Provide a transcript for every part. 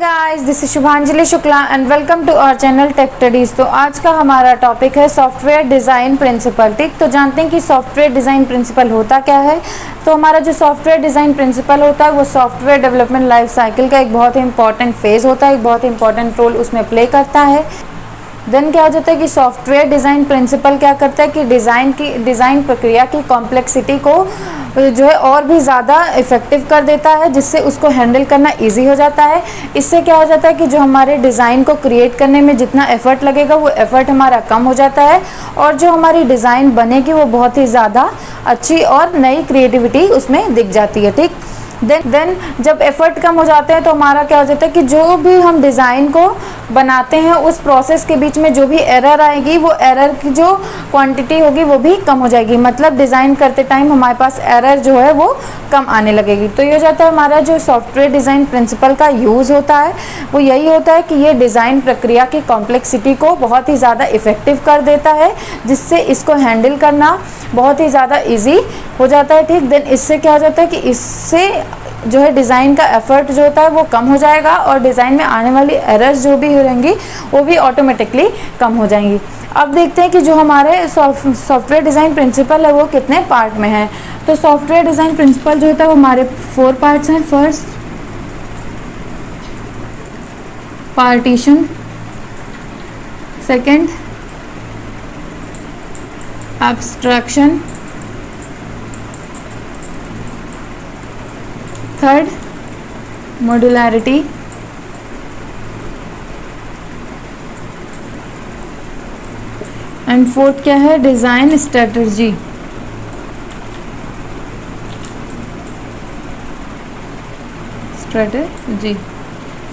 Guys, this is Shubhanjali Shukla and welcome to our channel Tech Studies. तो आज का हमारा टॉपिक है सॉफ्टवेयर डिज़ाइन प्रिंसिपल। ठीक, तो जानते हैं कि सॉफ्टवेयर डिज़ाइन प्रिंसिपल होता क्या है। तो हमारा जो सॉफ्टवेयर डिज़ाइन प्रिंसिपल होता है वो सॉफ्टवेयर डेवलपमेंट लाइफ साइकिल का एक बहुत ही इंपॉर्टेंट फेज़ होता है, एक बहुत ही इंपॉर्टेंट रोल उसमें प्ले करता है। देन क्या हो जाता है कि सॉफ्टवेयर डिज़ाइन प्रिंसिपल क्या करता है कि डिज़ाइन प्रक्रिया की कॉम्प्लेक्सिटी को जो है और भी ज़्यादा इफ़ेक्टिव कर देता है, जिससे उसको हैंडल करना इजी हो जाता है। इससे क्या हो जाता है कि जो हमारे डिज़ाइन को क्रिएट करने में जितना एफ़र्ट लगेगा वो एफ़र्ट हमारा कम हो जाता है और जो हमारी डिज़ाइन बनेगी वो बहुत ही ज़्यादा अच्छी और नई क्रिएटिविटी उसमें दिख जाती है। ठीक, देन जब एफ़र्ट कम हो जाते हैं तो हमारा क्या हो जाता है कि जो भी हम डिज़ाइन को बनाते हैं उस प्रोसेस के बीच में जो भी एरर आएगी वो एरर की जो क्वांटिटी होगी वो भी कम हो जाएगी। मतलब डिज़ाइन करते टाइम हमारे पास एरर जो है वो कम आने लगेगी। तो ये हो जाता है हमारा जो सॉफ्टवेयर डिज़ाइन प्रिंसिपल का यूज़ होता है वो यही होता है कि ये डिज़ाइन प्रक्रिया की कॉम्प्लेक्सिटी को बहुत ही ज़्यादा इफ़ेक्टिव कर देता है, जिससे इसको हैंडल करना बहुत ही ज़्यादा ईजी हो जाता है। ठीक, देन इससे क्या हो जाता है कि इससे जो है डिज़ाइन का एफ़र्ट जो होता है वो कम हो जाएगा और डिज़ाइन में आने वाली एरर्स जो भी रहेंगी वो भी ऑटोमेटिकली कम हो जाएंगी। अब देखते हैं कि जो हमारे सॉफ्टवेयर डिज़ाइन प्रिंसिपल है वो कितने पार्ट में है। तो सॉफ्टवेयर डिज़ाइन प्रिंसिपल जो होता है वो हमारे 4 पार्ट्स हैं। First, partition. Second, abstraction. Third, modularity. And fourth क्या है, डिज़ाइन स्ट्रेटजी।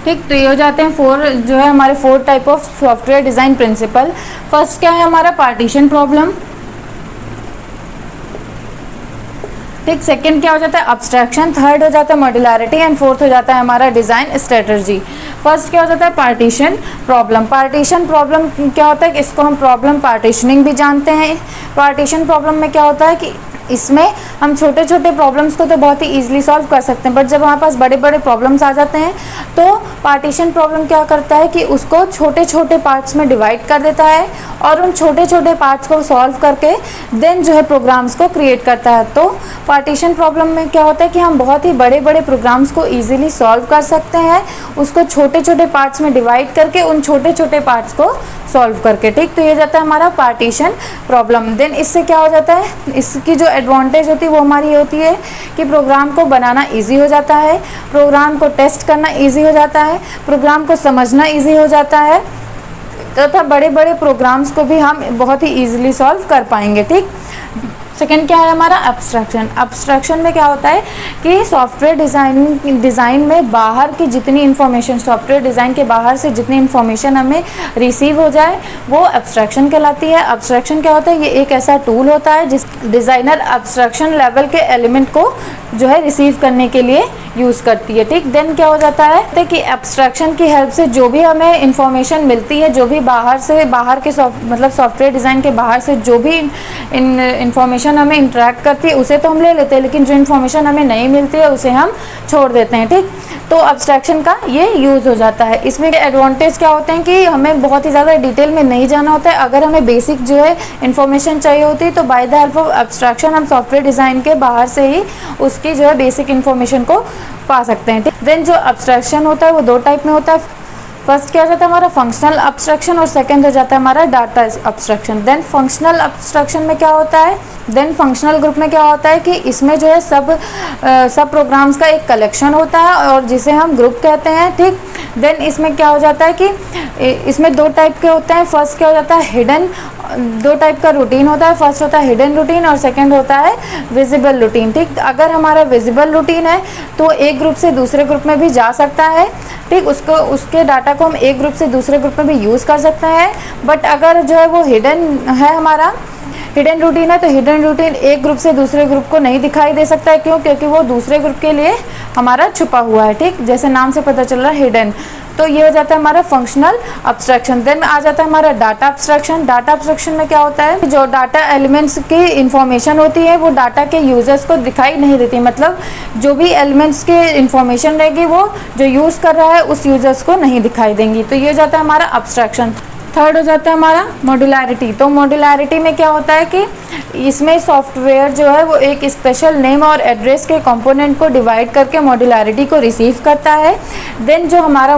ठीक, तो ये हो जाते हैं 4 जो है हमारे 4 type of software design principle. First क्या है हमारा पार्टीशन प्रॉब्लम। ठीक, सेकंड क्या हो जाता है एब्स्ट्रैक्शन। थर्ड हो जाता है मॉड्यूलैरिटी एंड फोर्थ हो जाता है हमारा डिज़ाइन स्ट्रेटजी। फर्स्ट क्या हो जाता है पार्टीशन प्रॉब्लम। पार्टीशन प्रॉब्लम क्या होता है कि इसको हम प्रॉब्लम पार्टीशनिंग भी जानते हैं। पार्टीशन प्रॉब्लम में क्या होता है कि इसमें हम छोटे छोटे प्रॉब्लम्स को तो बहुत ही ईजिली सॉल्व कर सकते हैं, बट जब हमारे पास बड़े बड़े प्रॉब्लम्स आ जाते हैं तो पार्टीशन प्रॉब्लम क्या करता है कि उसको छोटे छोटे पार्ट्स में डिवाइड कर देता है और उन छोटे छोटे पार्ट्स को सॉल्व करके देन जो है प्रोग्राम्स को क्रिएट करता है। तो पार्टीशन प्रॉब्लम में क्या होता है कि हम बहुत ही बड़े बड़े प्रोग्राम्स को ईजिली सॉल्व कर सकते हैं, उसको छोटे छोटे पार्ट्स में डिवाइड करके उन छोटे छोटे पार्ट्स को सॉल्व करके। ठीक, तो ये जाता है हमारा पार्टीशन प्रॉब्लम। देन इससे क्या हो जाता है, इसकी जो एडवांटेज होती है वो हमारी होती है कि प्रोग्राम को बनाना इजी हो जाता है, प्रोग्राम को टेस्ट करना इजी हो जाता है, प्रोग्राम को समझना इजी हो जाता है तथा बड़े बड़े प्रोग्राम्स को भी हम बहुत ही इजीली सॉल्व कर पाएंगे। ठीक, सेकेंड क्या है हमारा एब्स्ट्रैक्शन। एब्स्ट्रैक्शन में क्या होता है कि सॉफ्टवेयर डिज़ाइन में बाहर की जितनी इन्फॉर्मेशन, सॉफ्टवेयर डिज़ाइन के बाहर से जितनी इन्फॉर्मेशन हमें रिसीव हो जाए वो एब्स्ट्रैक्शन कहलाती है। एब्स्ट्रैक्शन क्या होता है, ये एक ऐसा टूल होता है जिस डिज़ाइनर एब्स्ट्रैक्शन लेवल के एलिमेंट को जो है रिसीव करने के लिए यूज़ करती है। ठीक, देन क्या हो जाता है कि एब्स्ट्रैक्शन की हेल्प से जो भी हमें इन्फॉर्मेशन मिलती है, जो भी बाहर के मतलब सॉफ्टवेयर डिज़ाइन के बाहर से जो भी इन्फॉर्मेशन हमें इंटरेक्ट करती है उसे तो हम ले लेते हैं, लेकिन जो इन्फॉर्मेशन हमें नहीं मिलती है उसे हम छोड़ देते हैं। ठीक, तो एब्स्ट्रैक्शन का ये यूज़ हो जाता है। इसमें एडवांटेज क्या होते हैं कि हमें बहुत ही ज़्यादा डिटेल में नहीं जाना होता है। अगर हमें बेसिक जो है इन्फॉर्मेशन चाहिए होती है तो by the help of abstraction हम सॉफ्टवेयर डिज़ाइन के बाहर से ही उसकी जो है बेसिक इन्फॉर्मेशन को पा सकते हैं। ठीक, देन जो एब्स्ट्रैक्शन होता है वो 2 टाइप में होता है। फर्स्ट क्या हो जाता है हमारा फंक्शनल एब्स्ट्रैक्शन और सेकंड हो जाता है हमारा data abstraction. Then functional abstraction में क्या होता है, देन फंक्शनल ग्रुप में क्या होता है कि इसमें जो है सब प्रोग्राम्स का एक कलेक्शन होता है और जिसे हम ग्रुप कहते हैं। ठीक, देन इसमें क्या हो जाता है कि इसमें 2 टाइप के होते हैं। फर्स्ट क्या हो जाता है हिडन, 2 टाइप का रूटीन होता है। फर्स्ट होता है हिडन रूटीन और सेकंड होता है विजिबल रूटीन। ठीक, अगर हमारा विजिबल रूटीन है तो एक ग्रुप से दूसरे ग्रुप में भी जा सकता है। ठीक, उसके डाटा को हम एक ग्रुप से दूसरे ग्रुप में भी यूज़ कर सकते हैं। बट अगर जो है वो हिडन है, हमारा हिडन रूटीन है, तो हिडन रूटीन एक ग्रुप से दूसरे ग्रुप को नहीं दिखाई दे सकता है। क्यों? क्योंकि वो दूसरे ग्रुप के लिए हमारा छुपा हुआ है। ठीक, जैसे नाम से पता चल रहा है हिडन। तो ये हो जाता है हमारा फंक्शनल अब्स्ट्रैक्शन। देन आ जाता है हमारा डाटा अब्स्ट्रैक्शन। डाटा अब्स्ट्रैक्शन में क्या होता है, जो डाटा एलिमेंट्स की इंफॉर्मेशन होती है वो डाटा के यूजर्स को दिखाई नहीं देती, मतलब जो भी एलिमेंट्स के इंफॉर्मेशन रहेगी वो जो यूज़ कर रहा है उस यूजर्स को नहीं दिखाई देंगी। तो ये हो जाता है हमारा अब्स्ट्रैक्शन। थर्ड हो जाता है हमारा मॉड्यूलैरिटी। तो मॉड्यूलैरिटी में क्या होता है कि इसमें सॉफ्टवेयर जो है वो एक स्पेशल नेम और एड्रेस के कंपोनेंट को डिवाइड करके मॉड्यूलैरिटी को रिसीव करता है। देन जो हमारा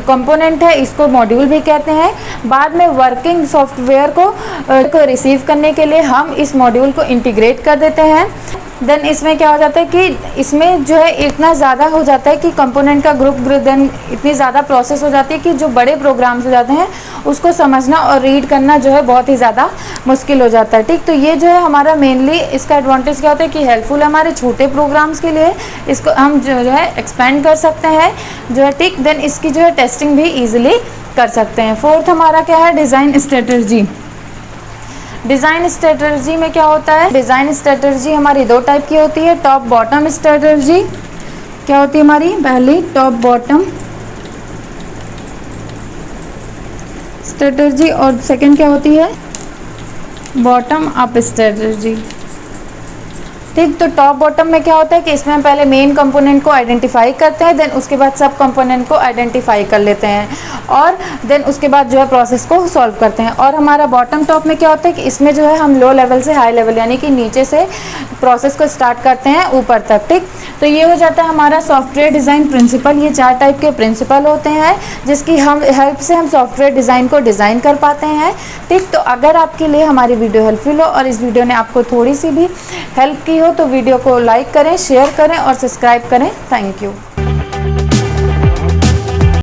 कंपोनेंट है इसको मॉड्यूल भी कहते हैं। बाद में वर्किंग सॉफ्टवेयर को रिसीव करने के लिए हम इस मॉड्यूल को इंटीग्रेट कर देते हैं। देन इसमें क्या हो जाता है कि इसमें जो है इतना ज़्यादा हो जाता है कि कंपोनेंट का ग्रुप देन इतनी ज़्यादा प्रोसेस हो जाती है कि जो बड़े प्रोग्राम्स हो जाते हैं उसको समझना और रीड करना जो है बहुत ही ज़्यादा मुश्किल हो जाता है। ठीक, तो ये जो है हमारा मेनली इसका एडवांटेज क्या होता है कि हेल्पफुल है हमारे छोटे प्रोग्राम्स के लिए। इसको हम जो है एक्सपेंड कर सकते हैं जो है। ठीक, देन इसकी जो है टेस्टिंग भी ईजिली कर सकते हैं। फोर्थ हमारा क्या है, डिज़ाइन स्ट्रेटजी। डिज़ाइन स्ट्रेटजी में क्या होता है, डिज़ाइन स्ट्रेटजी हमारी दो टाइप की होती है। टॉप बॉटम स्ट्रेटजी क्या होती है हमारी, पहली टॉप बॉटम स्ट्रेटजी और सेकंड क्या होती है, बॉटम अप स्ट्रेटजी। ठीक, तो टॉप बॉटम में क्या होता है कि इसमें हम पहले मेन कंपोनेंट को आइडेंटिफाई करते हैं, देन उसके बाद सब कंपोनेंट को आइडेंटिफाई कर लेते हैं और देन उसके बाद जो है प्रोसेस को सॉल्व करते हैं। और हमारा बॉटम टॉप में क्या होता है कि इसमें जो है हम लो लेवल से हाई लेवल यानी कि नीचे से प्रोसेस को स्टार्ट करते हैं ऊपर तक। ठीक, तो ये हो जाता है हमारा सॉफ्टवेयर डिज़ाइन प्रिंसिपल। ये 4 टाइप के प्रिंसिपल होते हैं जिसकी हम हेल्प से हम सॉफ्टवेयर डिज़ाइन को डिज़ाइन कर पाते हैं। ठीक, तो अगर आपके लिए हमारी वीडियो हेल्पफुल हो और इस वीडियो ने आपको थोड़ी सी भी हेल्प की हो तो वीडियो को लाइक करें, शेयर करें और सब्सक्राइब करें। Thank you.